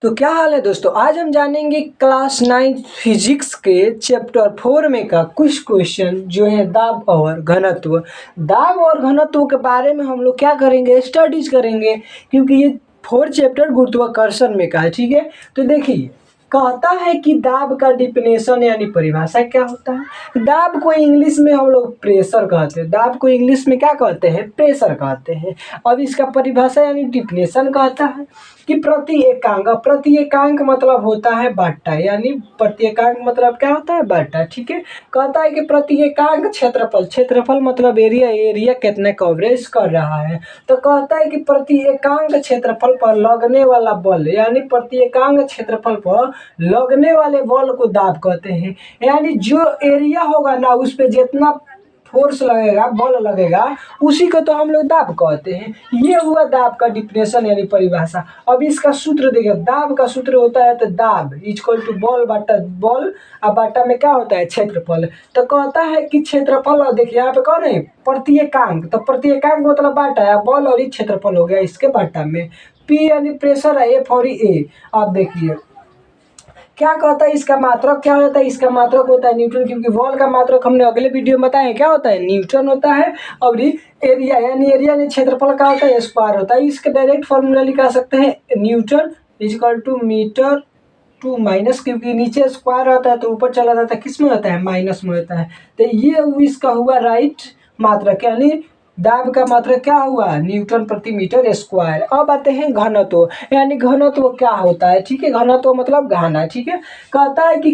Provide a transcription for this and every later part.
तो क्या हाल है दोस्तों। आज हम जानेंगे क्लास 9 फिजिक्स के चैप्टर 4 में का कुछ क्वेश्चन जो है दाब और घनत्व। दाब और घनत्व के बारे में हम लोग क्या करेंगे, स्टडीज करेंगे, क्योंकि ये 4 चैप्टर गुरुत्वाकर्षण में का है। ठीक है, तो देखिए कहता है कि दाब का डिफिनेशन यानी परिभाषा क्या होता है। दाब को इंग्लिश में हम लोग प्रेशर कहते हैं। दाब को इंग्लिश में क्या कहते हैं, प्रेशर कहते हैं। अब इसका परिभाषा यानी डिफिनेशन कहता है कि प्रति एकांक मतलब होता है बट्टा, यानी प्रति एकांक मतलब क्या होता है, बट्टा। ठीक है, कहता है कि प्रति एकांक क्षेत्रफल मतलब एरिया कितने कवरेज कर रहा है। तो कहता है कि प्रति एकांक क्षेत्रफल पर लगने वाला बल, यानी प्रति एकांक क्षेत्रफल पर लगने वाले बल को दाब कहते हैं। यानी जो एरिया होगा ना, उस पे जितना फोर्स लगेगा, बल लगेगा, उसी को तो हम लोग दाब कहते हैं। ये हुआ दाब का डिफिनेशन यानी परिभाषा। अब इसका सूत्र देखिए, दाब का सूत्र होता है तो दाब इक्वल टू बल बटा बल, और बटा में क्या होता है, क्षेत्रफल। तो कहता है कि क्षेत्रफल, और देखिए यहाँ पे कौन है, प्रति एकांक, तो प्रति एकांक मतलब बाटा है, बल और क्षेत्रफल हो गया इसके बाटा में। पी यानी प्रेशर है, एफ और ए। आप देखिए क्या कहता है, इसका मात्रक क्या होता है, इसका मात्रक होता है न्यूटन, क्योंकि बॉल का मात्रक हमने अगले वीडियो में बताया क्या होता है, न्यूटन होता है। और एरिया यानी क्षेत्रफल का होता है, स्क्वायर होता है। इसका डायरेक्ट फॉर्मूला लिखा सकते हैं, newton equal to metre to minus, क्योंकि नीचे स्क्वायर होता है तो ऊपर चला जाता है, किस में होता है, माइनस में होता है। तो ये इसका हुआ राइट मात्रक, यानी दाब का मात्रक क्या हुआ, न्यूटन प्रति मीटर स्क्वायर। अब आते हैं घनत्व, यानी घनत्व क्या होता है। ठीक है, घनत्व मतलब घना। ठीक है, कहता है कि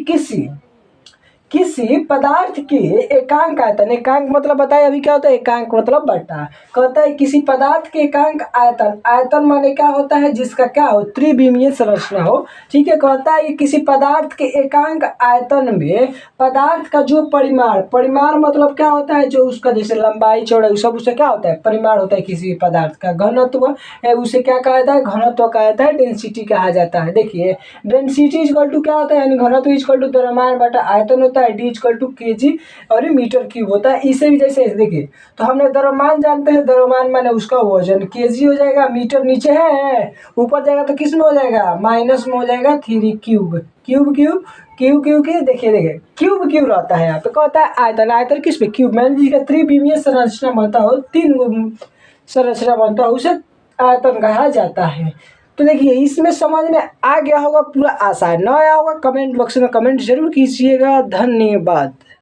किसी पदार्थ के एकांक आयतन, एकांक मतलब बताए अभी क्या होता है, एकांक मतलब बटा। कहता है किसी पदार्थ के एकांक आयतन, आयतन माने क्या होता है, जिसका क्या हो, त्रिविमीय संरचना हो। ठीक है, कहता है कि किसी पदार्थ के एकांक आयतन में पदार्थ का जो परिमाण मतलब क्या होता है, जो उसका जैसे लंबाई चौड़ाई सब उससे क्या होता है, परिमाण होता है किसी पदार्थ का। घनत्व है, उसे क्या कहा जाता है, घनत्व कहा जाता है, डेंसिटी कहा जाता है। देखिए डेंसिटी इक्वल टू क्या होता है, यानी घनत्व इक्वल टू द्रव्यमान बटा आयतन होता है, डी इक्वल टू केजी और मीटर क्यूब होता है। इसे भी जैसे देखिए, तो हमने द्रव्यमान जानते हैं, द्रव्यमान माने उसका वजन केजी हो जाएगा, मीटर नीचे है, ऊपर जाएगा तो किस में हो जाएगा, माइनस में हो जाएगा, 3 क्यूब के देखिए क्यूब रहता है यहाँ पे। कहता है आयतन किस पे, क्यूब, मैंने जिसका त्रिविमीय संरचना बनता हो, 3 संरचना बनता हो, उसे आयतन कहा जाता है। तो देखिए इसमें समझ में आ गया होगा, पूरा आसान। ना आया होगा कमेंट बॉक्स में कमेंट जरूर कीजिएगा। धन्यवाद।